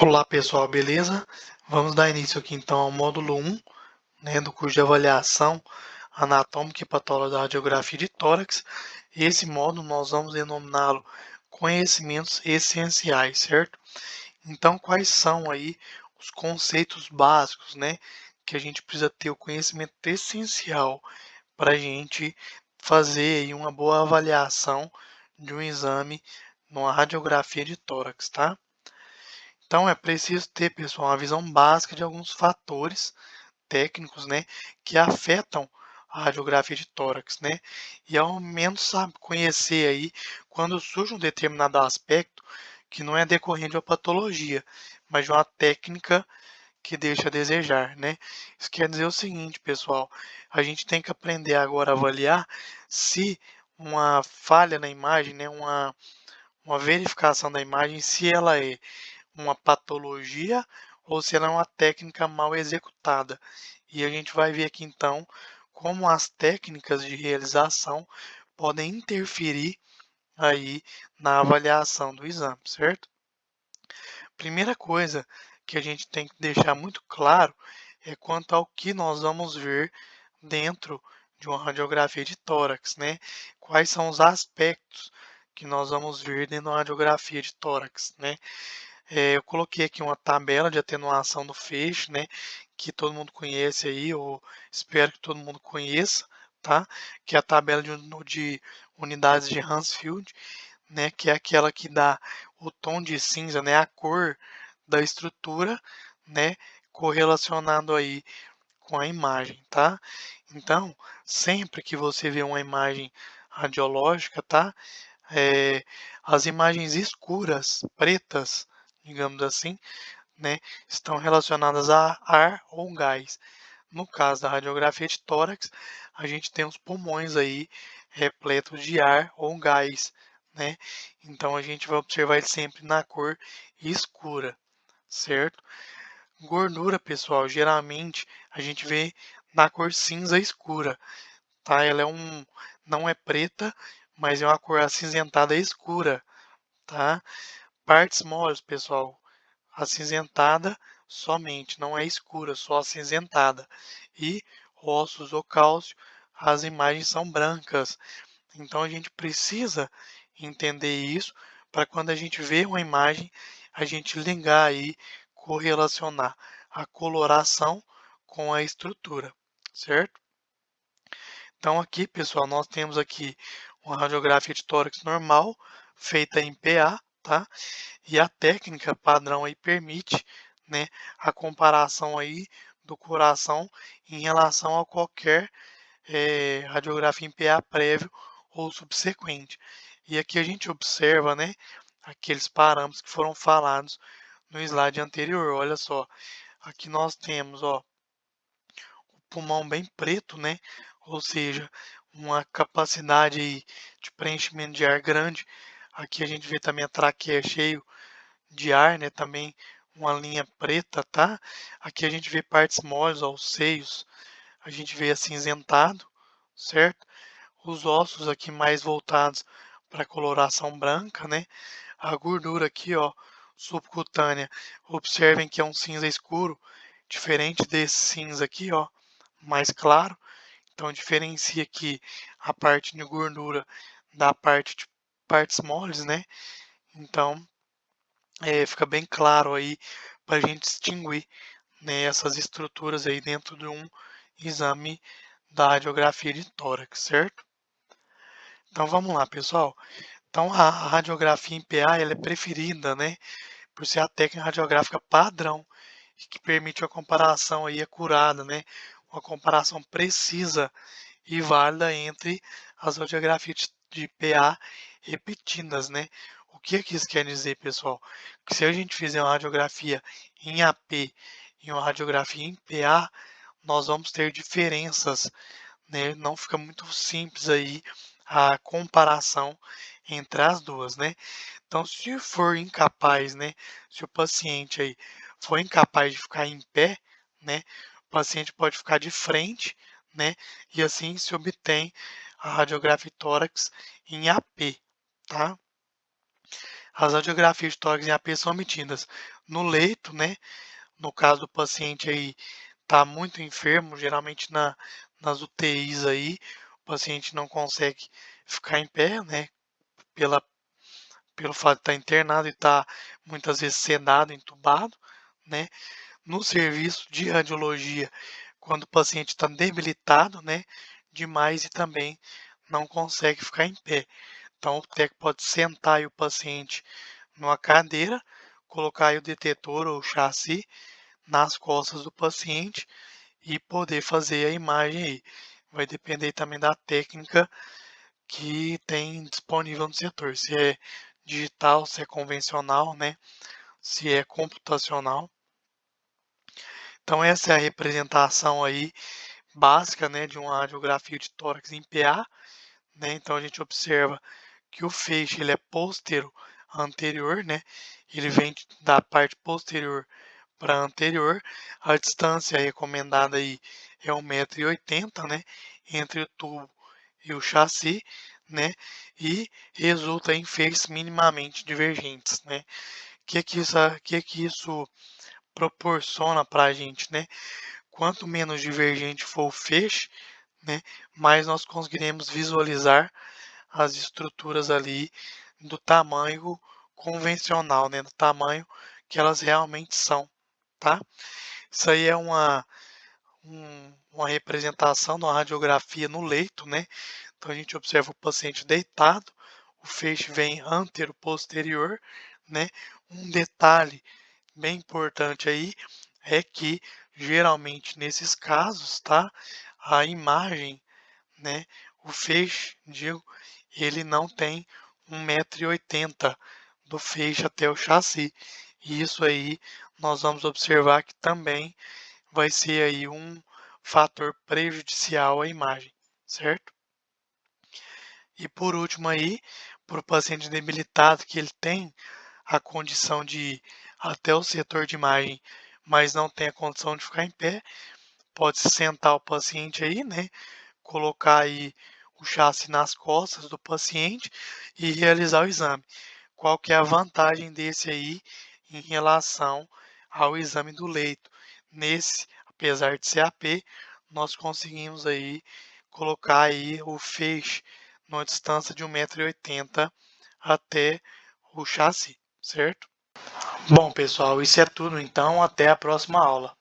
Olá pessoal, beleza? Vamos dar início aqui então ao módulo 1, né, do curso de avaliação anatômica e patológica da radiografia de tórax. Esse módulo nós vamos denominá-lo conhecimentos essenciais, certo? Então, quais são aí os conceitos básicos, né, que a gente precisa ter o conhecimento essencial para a gente fazer aí uma boa avaliação de um exame numa radiografia de tórax, tá? Então é preciso ter, pessoal, uma visão básica de alguns fatores técnicos, né, que afetam a radiografia de tórax, né, e ao menos sabe conhecer aí quando surge um determinado aspecto que não é decorrente de uma patologia, mas de uma técnica que deixa a desejar, né. Isso quer dizer o seguinte, pessoal, a gente tem que aprender agora a avaliar se uma falha na imagem, né, uma verificação da imagem, se ela é uma patologia ou se ela é uma técnica mal executada. E a gente vai ver aqui então como as técnicas de realização podem interferir aí na avaliação do exame, certo? Primeira coisa que a gente tem que deixar muito claro é quanto ao que nós vamos ver dentro de uma radiografia de tórax, né? Quais são os aspectos que nós vamos ver dentro de uma radiografia de tórax, né? Eu coloquei aqui uma tabela de atenuação do feixe, né, que todo mundo conhece aí, ou espero que todo mundo conheça, tá? Que é a tabela de unidades de Hounsfield, né, que é aquela que dá o tom de cinza, né, a cor da estrutura, né, correlacionado aí com a imagem, tá? Então, sempre que você vê uma imagem radiológica, tá? É, as imagens escuras, pretas, digamos assim, né, estão relacionadas a ar ou gás. No caso da radiografia de tórax, a gente tem os pulmões aí repletos de ar ou gás, né? Então a gente vai observar ele sempre na cor escura, certo? Gordura, pessoal, geralmente a gente vê na cor cinza escura, tá? Não é preta, mas é uma cor acinzentada escura, tá? Partes moles, pessoal, acinzentada somente, não é escura, só acinzentada. E ossos ou cálcio, as imagens são brancas. Então a gente precisa entender isso para quando a gente vê uma imagem, a gente ligar aí, correlacionar a coloração com a estrutura, certo? Então aqui, pessoal, nós temos aqui uma radiografia de tórax normal, feita em PA, tá? E a técnica padrão aí permite, né, a comparação aí do coração em relação a qualquer radiografia em PA prévio ou subsequente. E aqui a gente observa, né, aqueles parâmetros que foram falados no slide anterior. Olha só, aqui nós temos, ó, o pulmão bem preto, né, ou seja, uma capacidade aí de preenchimento de ar grande. Aqui a gente vê também a traqueia cheio de ar, né, também uma linha preta, tá? Aqui a gente vê partes moles, ó, os seios, a gente vê acinzentado, certo? Os ossos aqui mais voltados para a coloração branca, né? A gordura aqui, ó, subcutânea, observem que é um cinza escuro, diferente desse cinza aqui, ó, mais claro. Então diferencia aqui a parte de gordura da parte de partes moles, né? Então fica bem claro aí para a gente distinguir, né, essas estruturas aí dentro de um exame da radiografia de tórax, certo? Então vamos lá, pessoal. Então a radiografia em PA ela é preferida, né, por ser a técnica radiográfica padrão que permite uma comparação aí acurada, né, uma comparação precisa e válida entre as radiografias de PA repetidas, né? O que isso quer dizer, pessoal? Que se a gente fizer uma radiografia em AP e uma radiografia em PA, nós vamos ter diferenças, né? Não fica muito simples aí a comparação entre as duas, né? Então, se for incapaz, né? Se o paciente aí for incapaz de ficar em pé, né? O paciente pode ficar de frente, né? E assim se obtém a radiografia tórax em AP, tá? As radiografias de tórax em AP são obtidas no leito, né? No caso do paciente aí está muito enfermo, geralmente nas UTIs aí, o paciente não consegue ficar em pé, né? Pela, pelo fato de estar internado e estar muitas vezes sedado, entubado, né? No serviço de radiologia, quando o paciente está debilitado, né? Demais e também não consegue ficar em pé. Então, o técnico pode sentar aí o paciente numa cadeira, colocar aí o detetor ou o chassi nas costas do paciente e poder fazer a imagem aí. Vai depender também da técnica que tem disponível no setor, se é digital, se é convencional, né? Se é computacional. Então essa é a representação aí básica, né, de uma radiografia de tórax em PA, né? Então a gente observa que o feixe ele é postero anterior, né? Ele vem da parte posterior para anterior. A distância recomendada aí é 1,80 m, né? Entre o tubo e o chassi, né? E resulta em feixes minimamente divergentes, né? Que isso proporciona para a gente, né? Quanto menos divergente for o feixe, né? Mais nós conseguiremos visualizar as estruturas ali do tamanho convencional, né? Do tamanho que elas realmente são, tá? Isso aí é uma representação de uma radiografia no leito, né? Então a gente observa o paciente deitado, o feixe vem antero-posterior, né? Um detalhe bem importante aí é que geralmente nesses casos, tá? A imagem, né? O feixe, digo, ele não tem 1,80 m do feixe até o chassi. E isso aí nós vamos observar que também vai ser aí um fator prejudicial à imagem, certo? E por último aí, para o paciente debilitado que ele tem a condição de ir até o setor de imagem, mas não tem a condição de ficar em pé, pode sentar o paciente aí, né? Colocar aí o chassi nas costas do paciente e realizar o exame. Qual que é a vantagem desse aí em relação ao exame do leito? Nesse, apesar de ser AP, nós conseguimos aí colocar aí o feixe numa distância de 1,80 m até o chassi, certo? Bom, pessoal, isso é tudo então. Até a próxima aula.